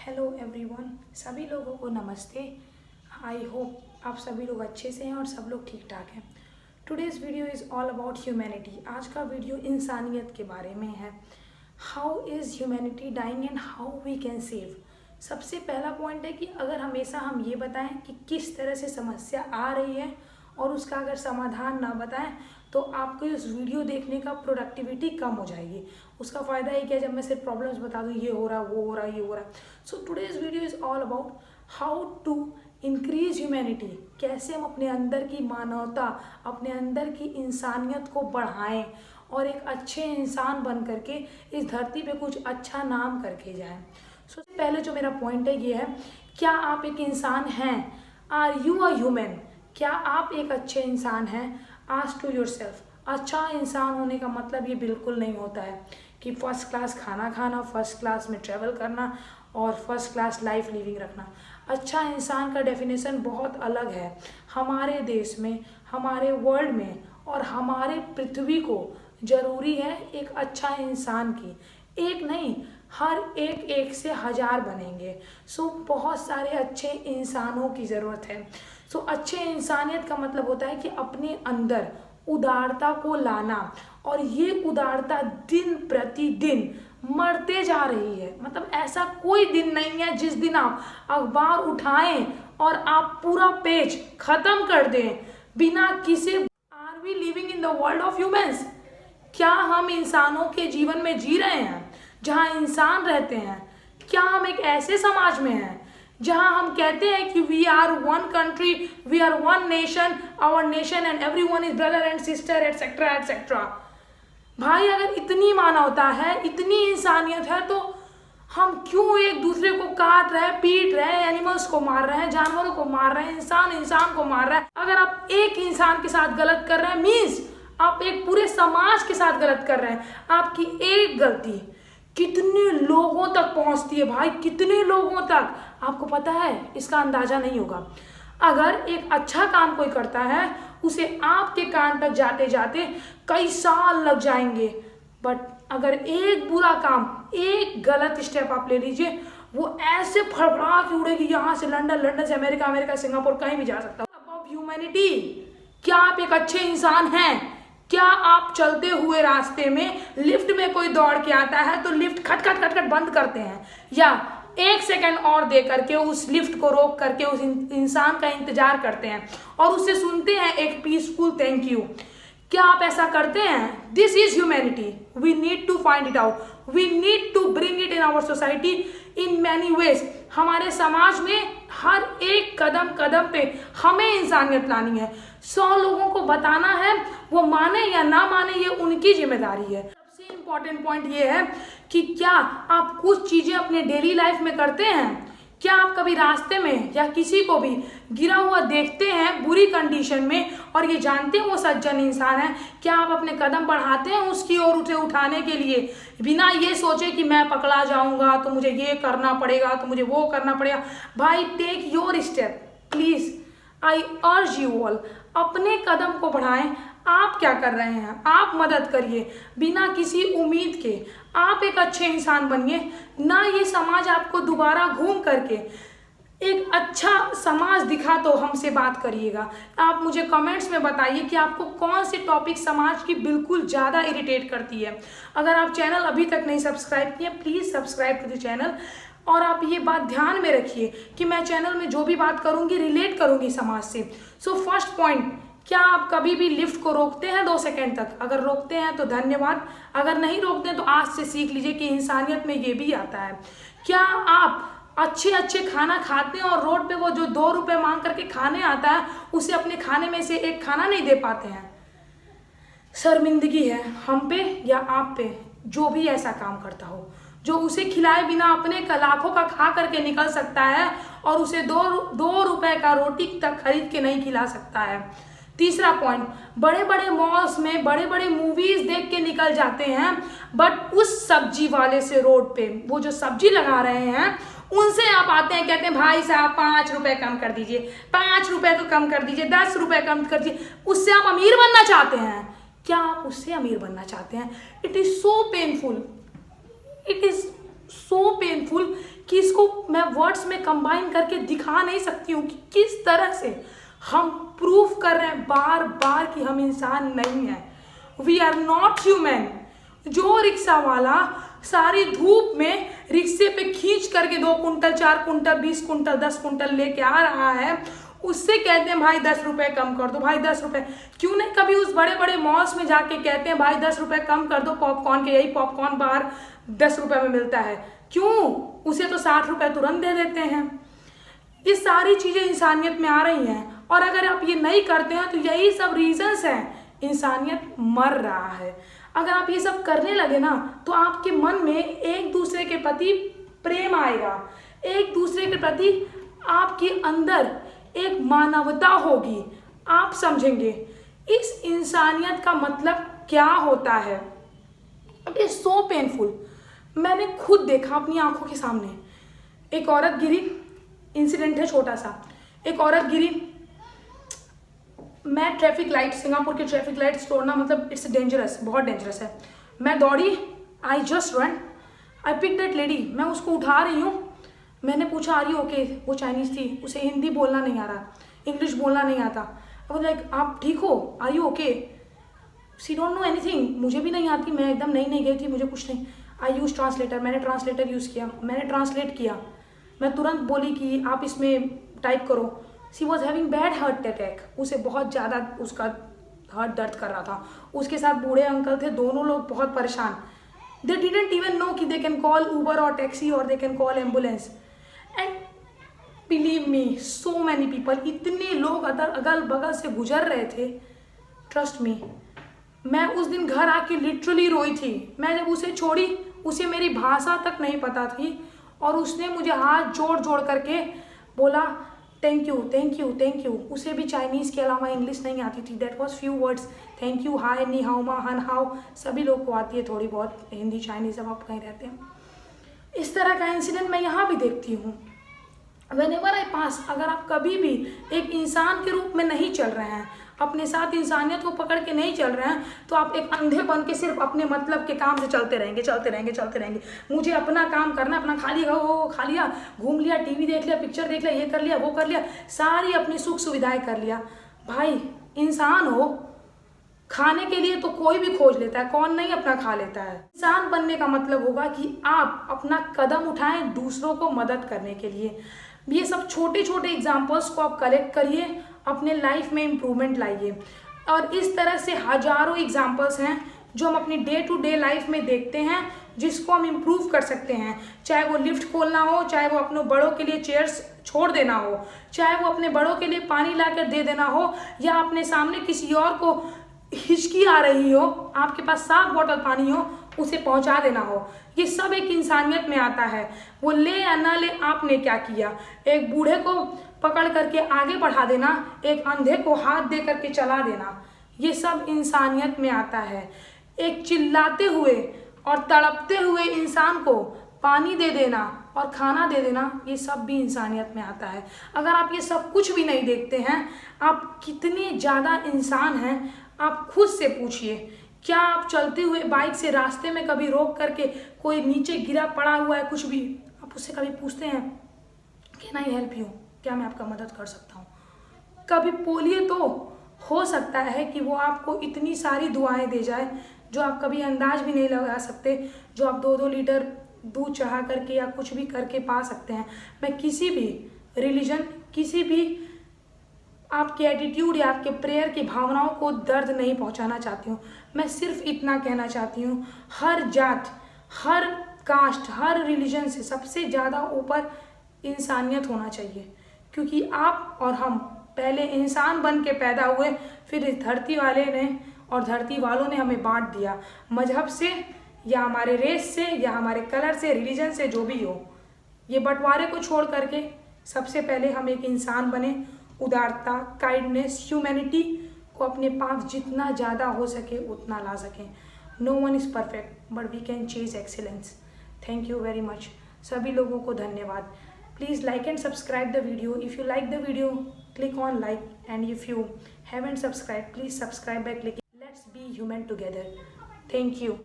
Hello everyone, सभी लोगों को नमस्ते। आई होप आप सभी लोग अच्छे से हैं और सब लोग ठीक ठाक हैं। Today's video is all about humanity. आज का वीडियो इंसानियत के बारे में है। How is humanity dying and how we can save. सबसे पहला पॉइंट है कि अगर हमेशा हम ये बताएं कि किस तरह से समस्या आ रही है और उसका अगर समाधान ना बताएं तो आपको इस वीडियो देखने का प्रोडक्टिविटी कम हो जाएगी। उसका फ़ायदा ये क्या, जब मैं सिर्फ प्रॉब्लम्स बता दूँ ये हो रहा वो हो रहा ये हो रहा। So today's video is all about how to increase humanity. कैसे हम अपने अंदर की मानवता, अपने अंदर की इंसानियत को बढ़ाएं और एक अच्छे इंसान बन करके इस धरती पे कुछ अच्छा नाम करके जाएं। सो पहले जो मेरा पॉइंट है ये है, क्या आप एक इंसान हैं? Are you a human? क्या आप एक अच्छे इंसान हैं? Ask to yourself. अच्छा इंसान होने का मतलब ये बिल्कुल नहीं होता है कि फर्स्ट क्लास खाना खाना, फर्स्ट क्लास में ट्रैवल करना और फर्स्ट क्लास लाइफ लिविंग रखना। अच्छा इंसान का डेफिनेशन बहुत अलग है। हमारे देश में, हमारे वर्ल्ड में और हमारे पृथ्वी को ज़रूरी है एक अच्छा इंसान की। एक नहीं, हर एक से हज़ार बनेंगे। सो बहुत सारे अच्छे इंसानों की ज़रूरत है। सो अच्छे इंसानियत का मतलब होता है कि अपने अंदर उदारता को लाना, और ये उदारता दिन प्रतिदिन मरते जा रही है। मतलब ऐसा कोई दिन नहीं है जिस दिन आप अखबार उठाएं और आप पूरा पेज खत्म कर दें बिना किसी। Are we living in the world of humans? क्या हम इंसानों के जीवन में जी रहे हैं जहां इंसान रहते हैं? क्या हम एक ऐसे समाज में हैं जहां हम कहते हैं कि we are one country, we are one nation, our nation and everyone is brother and sister etcetera etcetera. भाई अगर इतनी मानवता है, इतनी इंसानियत है, तो हम क्यों एक दूसरे को काट रहे हैं, पीट रहे हैं, एनिमल्स को मार रहे हैं, जानवरों को मार रहे हैं, इंसान को मार रहा है? अगर आप एक इंसान के साथ गलत कर रहे हैं मीन्स आप एक पूरे समाज के साथ गलत कर रहे हैं। आपकी एक गलती कितने लोगों तक पहुंचती है भाई, कितने लोगों तक, आपको पता है? इसका अंदाजा नहीं होगा। अगर एक अच्छा काम कोई करता है उसे आपके कान तक जाते जाते कई साल लग जाएंगे, बट अगर एक बुरा काम, एक गलत स्टेप आप ले लीजिए, वो ऐसे फड़फड़ा के उड़ेगी यहाँ से लंदन, लंदन से अमेरिका, अमेरिका से सिंगापुर, कहीं भी जा सकता है। अबाउट ह्यूमैनिटी, क्या आप एक अच्छे इंसान हैं? क्या आप चलते हुए रास्ते में लिफ्ट में कोई दौड़ के आता है तो लिफ्ट खट खट खट खट बंद करते हैं, या एक सेकंड और दे करके उस लिफ्ट को रोक करके उस इंसान का इंतजार करते हैं और उससे सुनते हैं एक पीसफुल थैंक यू? क्या आप ऐसा करते हैं? This is humanity. We need to find it out, we need to bring it in our society in many ways. हमारे समाज में हर एक कदम कदम पे हमें इंसानियत लानी है। 100 लोगों को बताना है, वो माने या ना माने ये उनकी जिम्मेदारी है। सबसे इम्पोर्टेंट पॉइंट ये है कि क्या आप कुछ चीज़ें अपने डेली लाइफ में करते हैं? क्या आप कभी रास्ते में या किसी को भी गिरा हुआ देखते हैं बुरी कंडीशन में और ये जानते हैं वो सज्जन इंसान है, क्या आप अपने कदम बढ़ाते हैं उसकी ओर उसे उठाने के लिए, बिना ये सोचे कि मैं पकड़ा जाऊंगा तो मुझे ये करना पड़ेगा, तो मुझे वो करना पड़ेगा? भाई take your step please, I urge you all. अपने कदम को बढ़ाएं। आप क्या कर रहे हैं? आप मदद करिए बिना किसी उम्मीद के। आप एक अच्छे इंसान बनिए, ना ये समाज आपको दोबारा घूम करके एक अच्छा समाज दिखा तो हमसे बात करिएगा। आप मुझे कमेंट्स में बताइए कि आपको कौन सी टॉपिक समाज की बिल्कुल ज़्यादा इरिटेट करती है। अगर आप चैनल अभी तक नहीं सब्सक्राइब किए, please subscribe to the channel. और आप ये बात ध्यान में रखिए कि मैं चैनल में जो भी बात करूँगी रिलेट करूँगी समाज से। सो फर्स्ट पॉइंट, क्या आप कभी भी लिफ्ट को रोकते हैं 2 सेकंड तक? अगर रोकते हैं तो धन्यवाद, अगर नहीं रोकते हैं तो आज से सीख लीजिए कि इंसानियत में ये भी आता है। क्या आप अच्छे अच्छे खाना खाते हैं और रोड पे वो जो 2 रुपये मांग करके खाने आता है उसे अपने खाने में से एक खाना नहीं दे पाते हैं? शर्मिंदगी है हम पे या आप पे, जो भी ऐसा काम करता हो, जो उसे खिलाए बिना अपने लाखों का खा करके निकल सकता है और उसे 2 रुपए का रोटी तक खरीद के नहीं खिला सकता है। तीसरा पॉइंट, बड़े बड़े मॉल्स में बड़े बड़े मूवीज देख के निकल जाते हैं, बट उस सब्जी वाले से रोड पे वो जो सब्जी लगा रहे हैं उनसे आप आते हैं, कहते हैं भाई साहब 5 रुपए कम कर दीजिए, 5 रुपए तो कम कर दीजिए, 10 रुपए कम कर दीजिए। उससे आप अमीर बनना चाहते हैं? क्या आप उससे अमीर बनना चाहते हैं? It is so painful, it is so painful कि इसको मैं वर्ड्स में कंबाइन करके दिखा नहीं सकती हूँ कि किस तरह से हम प्रूव कर रहे हैं बार बार कि हम इंसान नहीं हैं, वी आर नॉट ह्यूमन। जो रिक्शा वाला सारी धूप में रिक्शे पे खींच करके 2 कुंटल 4 कुंटल 20 कुंटल 10 कुंटल लेके आ रहा है, उससे कहते हैं भाई 10 रुपये कम कर दो, भाई 10 रुपये। क्यों नहीं कभी उस बड़े बड़े मॉल्स में जाके कहते हैं भाई 10 रुपये कम कर दो पॉपकॉर्न के, यही पॉपकॉर्न बाहर 10 रुपये में मिलता है, क्यों? उसे तो 60 रुपये तुरंत दे देते हैं। ये सारी चीज़ें इंसानियत में आ रही हैं, और अगर आप ये नहीं करते हैं तो यही सब रीजंस हैं, इंसानियत मर रहा है। अगर आप ये सब करने लगे ना तो आपके मन में एक दूसरे के प्रति प्रेम आएगा, एक दूसरे के प्रति आपके अंदर एक मानवता होगी, आप समझेंगे इस इंसानियत का मतलब क्या होता है। It is so painful. मैंने खुद देखा अपनी आंखों के सामने, एक औरत गिरी, इंसिडेंट है छोटा सा, एक औरत गिरी। मैं ट्रैफिक लाइट, सिंगापुर के ट्रैफिक लाइट्स तोड़ना मतलब इट्स डेंजरस, बहुत डेंजरस है। मैं दौड़ी, I just run, I pick that lady, मैं उसको उठा रही हूँ। मैंने पूछा आर यू ओके, वो चाइनीज़ थी, उसे हिंदी बोलना नहीं आ रहा, इंग्लिश बोलना नहीं आता। अब लाइक आप ठीक हो, are you okay? She don't know anything, मुझे भी नहीं आती, मैं एकदम नई गई थी, मुझे कुछ नहीं। आई यूज़ ट्रांसलेटर, मैंने ट्रांसलेटर यूज़ किया, मैंने ट्रांसलेट किया। मैं तुरंत बोली कि आप इसमें टाइप करो। She was having bad heart attack, उसे बहुत ज़्यादा उसका हार्ट दर्द कर रहा था। उसके साथ बूढ़े अंकल थे, दोनों लोग बहुत परेशान। दे डिडेंट इवन नो कि दे कैन कॉल उबर और टैक्सी और they can call ambulance. And believe me, so many people, इतने लोग अगल बगल से गुजर रहे थे। ट्रस्ट मी, मैं उस दिन घर आके लिटरली रोई थी। मैं जब उसे छोड़ी, उसे मेरी भाषा तक नहीं पता थी, और उसने मुझे हाथ जोड़ जोड़ करके बोला thank you thank you thank you. उसे भी चाइनीज़ के अलावा इंग्लिश नहीं आती थी। That was few words, thank you, hi, knee how, मा, हन हाउ, सभी लोग को आती है थोड़ी बहुत हिंदी चाइनीज़, जब आप कहीं रहते हैं। इस तरह का इंसिडेंट मैं यहाँ भी देखती हूँ। व्हेनेवर आई पास, अगर आप कभी भी एक इंसान के रूप में नहीं चल रहे हैं, अपने साथ इंसानियत को पकड़ के नहीं चल रहे हैं, तो आप एक अंधे बन के सिर्फ अपने मतलब के काम से चलते रहेंगे चलते रहेंगे चलते रहेंगे। मुझे अपना काम करना, अपना खा लिया वो खा लिया, घूम लिया, टीवी देख लिया, पिक्चर देख लिया, ये कर लिया वो कर लिया, सारी अपनी सुख सुविधाएं कर लिया। भाई इंसान हो, खाने के लिए तो कोई भी खोज लेता है, कौन नहीं अपना खा लेता है। इंसान बनने का मतलब होगा कि आप अपना कदम उठाएं दूसरों को मदद करने के लिए। ये सब छोटे छोटे एग्जाम्पल्स को आप कलेक्ट करिए, अपने लाइफ में इम्प्रूवमेंट लाइए। और इस तरह से हजारों एग्जाम्पल्स हैं जो हम अपनी डे टू डे लाइफ में देखते हैं, जिसको हम इम्प्रूव कर सकते हैं। चाहे वो लिफ्ट खोलना हो, चाहे वो अपने बड़ों के लिए चेयर्स छोड़ देना हो, चाहे वो अपने बड़ों के लिए पानी ला कर दे देना हो, या अपने सामने किसी और को हिचकी आ रही हो, आपके पास 7 बॉटल पानी हो, उसे पहुंचा देना हो। ये सब एक इंसानियत में आता है। वो ले या ना ले, आपने क्या किया। एक बूढ़े को पकड़ करके आगे बढ़ा देना, एक अंधे को हाथ दे करके चला देना, ये सब इंसानियत में आता है। एक चिल्लाते हुए और तड़पते हुए इंसान को पानी दे देना और खाना दे देना, ये सब भी इंसानियत में आता है। अगर आप ये सब कुछ भी नहीं देखते हैं, आप कितने ज़्यादा इंसान हैं, आप खुद से पूछिए। क्या आप चलते हुए बाइक से रास्ते में कभी रोक करके, कोई नीचे गिरा पड़ा हुआ है कुछ भी, आप उससे कभी पूछते हैं कैन आई हेल्प यू, क्या मैं आपका मदद कर सकता हूँ? कभी बोलिए तो हो सकता है कि वो आपको इतनी सारी दुआएं दे जाए जो आप कभी अंदाज भी नहीं लगा सकते, जो आप 2-2 लीटर दूध चढ़ा करके या कुछ भी करके पा सकते हैं। मैं किसी भी रिलीजन, किसी भी आपके एटीट्यूड या आपके प्रेयर की भावनाओं को दर्द नहीं पहुंचाना चाहती हूँ। मैं सिर्फ इतना कहना चाहती हूँ, हर जात, हर कास्ट, हर रिलीजन से सबसे ज़्यादा ऊपर इंसानियत होना चाहिए। क्योंकि आप और हम पहले इंसान बन के पैदा हुए, फिर इस धरती वाले ने और धरती वालों ने हमें बांट दिया, मजहब से या हमारे रेस से या हमारे कलर से, रिलीजन से, जो भी हो। ये बंटवारे को छोड़ करके सबसे पहले हम एक इंसान बने, उदारता, काइंडनेस, ह्यूमैनिटी को अपने पास जितना ज़्यादा हो सके उतना ला सकें। No one is perfect but we can chase excellence. Thank you very much. सभी लोगों को धन्यवाद। Please like and subscribe the video. If you like the video, click on like, and if you haven't subscribed, please subscribe by clicking. Let's be human together. Thank you.